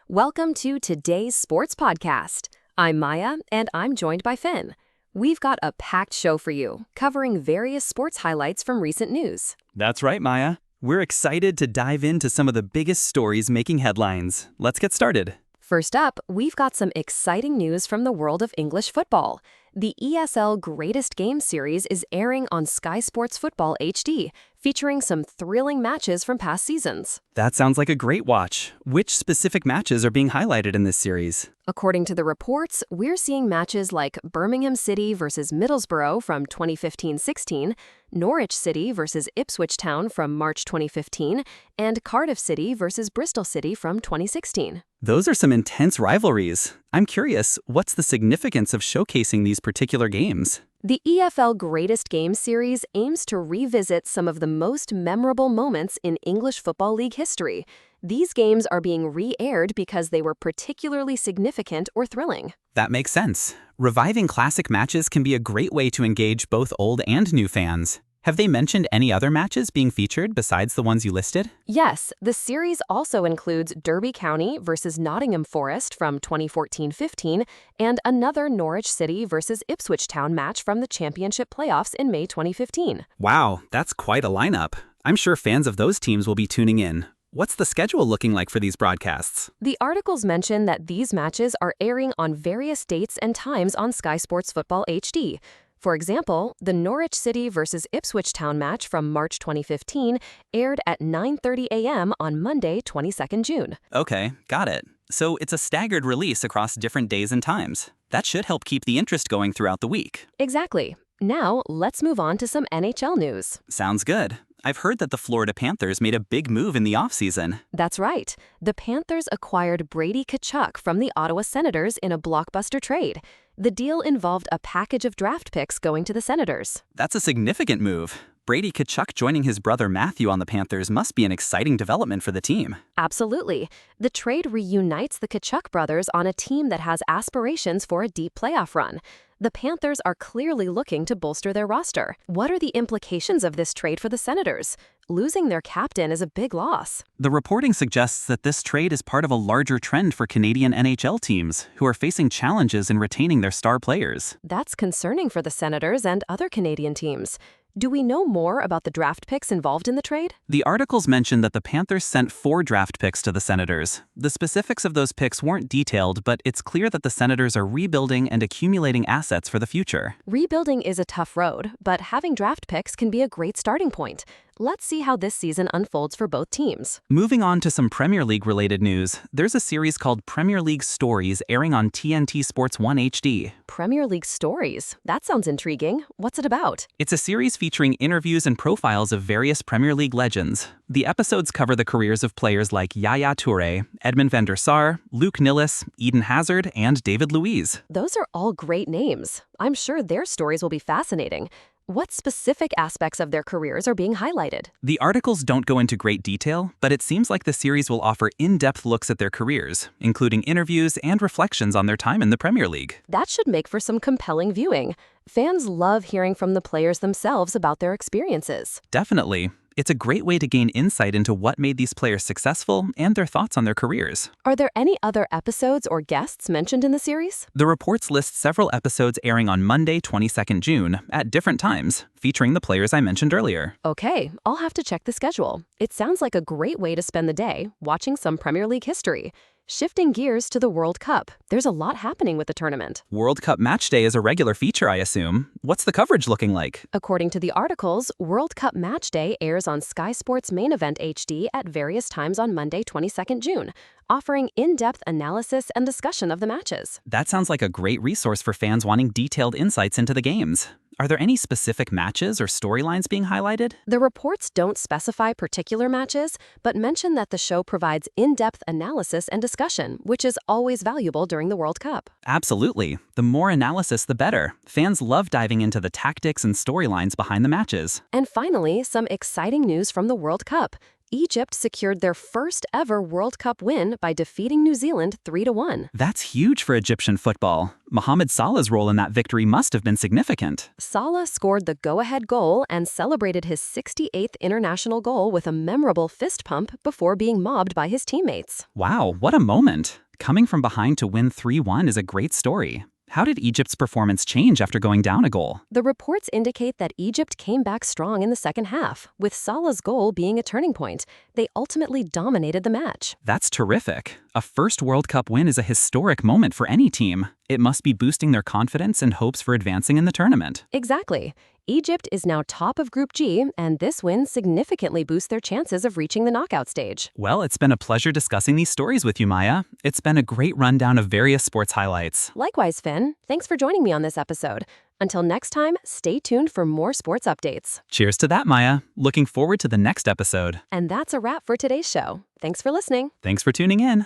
Welcome to today's sports podcast. I'm Maya, and I'm joined by Finn. We've got a packed show for you, covering various sports highlights from recent news. That's right, Maya. We're excited to dive into some of the biggest stories making headlines. Let's get started. First up, we've got some exciting news from the world of English football. The ESL Greatest Game series is airing on Sky Sports Football HD, featuring some thrilling matches from past seasons. That sounds like a great watch. Which specific matches are being highlighted in this series? According to the reports, we're seeing matches like Birmingham City versus Middlesbrough from 2015-16, Norwich City versus Ipswich Town from March 2015, and Cardiff City versus Bristol City from 2016. Those are some intense rivalries. I'm curious, what's the significance of showcasing these particular games? The EFL Greatest Game series aims to revisit some of the most memorable moments in English Football League history. These games are being re-aired because they were particularly significant or thrilling. That makes sense. Reviving classic matches can be a great way to engage both old and new fans. Have they mentioned any other matches being featured besides the ones you listed? Yes, the series also includes Derby County versus Nottingham Forest from 2014-15 and another Norwich City versus Ipswich Town match from the Championship playoffs in May 2015. Wow, that's quite a lineup. I'm sure fans of those teams will be tuning in. What's the schedule looking like for these broadcasts? The articles mention that these matches are airing on various dates and times on Sky Sports Football HD. For example, the Norwich City versus Ipswich Town match from March 2015 aired at 9:30 a.m. on Monday, 22nd June. Okay, got it. So it's a staggered release across different days and times. That should help keep the interest going throughout the week. Exactly. Now, let's move on to some NHL news. Sounds good. I've heard that the Florida Panthers made a big move in the offseason. That's right. The Panthers acquired Brady Tkachuk from the Ottawa Senators in a blockbuster trade. The deal involved a package of draft picks going to the Senators. That's a significant move. Brady Tkachuk joining his brother Matthew on the Panthers must be an exciting development for the team. Absolutely. The trade reunites the Tkachuk brothers on a team that has aspirations for a deep playoff run. The Panthers are clearly looking to bolster their roster. What are the implications of this trade for the Senators? Losing their captain is a big loss. The reporting suggests that this trade is part of a larger trend for Canadian NHL teams, who are facing challenges in retaining their star players. That's concerning for the Senators and other Canadian teams. Do we know more about the draft picks involved in the trade? The articles mention that the Panthers sent 4 draft picks to the Senators. The specifics of those picks weren't detailed, but it's clear that the Senators are rebuilding and accumulating assets for the future. Rebuilding is a tough road, but having draft picks can be a great starting point. Let's see how this season unfolds for both teams. Moving on to some Premier League-related news, there's a series called Premier League Stories airing on TNT Sports 1 HD. Premier League Stories? That sounds intriguing. What's it about? It's a series featuring interviews and profiles of various Premier League legends. The episodes cover the careers of players like Yaya Toure, Edmund van der Sar, Luke Nilles, Eden Hazard, and David Luiz. Those are all great names. I'm sure their stories will be fascinating. What specific aspects of their careers are being highlighted? The articles don't go into great detail, but it seems like the series will offer in-depth looks at their careers, including interviews and reflections on their time in the Premier League. That should make for some compelling viewing. Fans love hearing from the players themselves about their experiences. Definitely. It's a great way to gain insight into what made these players successful and their thoughts on their careers. Are there any other episodes or guests mentioned in the series? The reports list several episodes airing on Monday, 22nd June, at different times, featuring the players I mentioned earlier. Okay, I'll have to check the schedule. It sounds like a great way to spend the day, watching some Premier League history. Shifting gears to the World Cup, there's a lot happening with the tournament. World Cup Match Day is a regular feature, I assume. What's the coverage looking like? According to the articles, World Cup Match Day airs on Sky Sports Main Event HD at various times on Monday, 22nd June, offering in-depth analysis and discussion of the matches. That sounds like a great resource for fans wanting detailed insights into the games. Are there any specific matches or storylines being highlighted? The reports don't specify particular matches, but mention that the show provides in-depth analysis and discussion, which is always valuable during the World Cup. Absolutely. The more analysis, the better. Fans love diving into the tactics and storylines behind the matches. And finally, some exciting news from the World Cup. Egypt secured their first ever World Cup win by defeating New Zealand 3-1. That's huge for Egyptian football. Mohamed Salah's role in that victory must have been significant. Salah scored the go-ahead goal and celebrated his 68th international goal with a memorable fist pump before being mobbed by his teammates. Wow, what a moment. Coming from behind to win 3-1 is a great story. How did Egypt's performance change after going down a goal? The reports indicate that Egypt came back strong in the second half, with Salah's goal being a turning point. They ultimately dominated the match. That's terrific. A first World Cup win is a historic moment for any team. It must be boosting their confidence and hopes for advancing in the tournament. Exactly. Egypt is now top of Group G, and this win significantly boosts their chances of reaching the knockout stage. Well, it's been a pleasure discussing these stories with you, Maya. It's been a great rundown of various sports highlights. Likewise, Finn. Thanks for joining me on this episode. Until next time, stay tuned for more sports updates. Cheers to that, Maya. Looking forward to the next episode. And that's a wrap for today's show. Thanks for listening. Thanks for tuning in.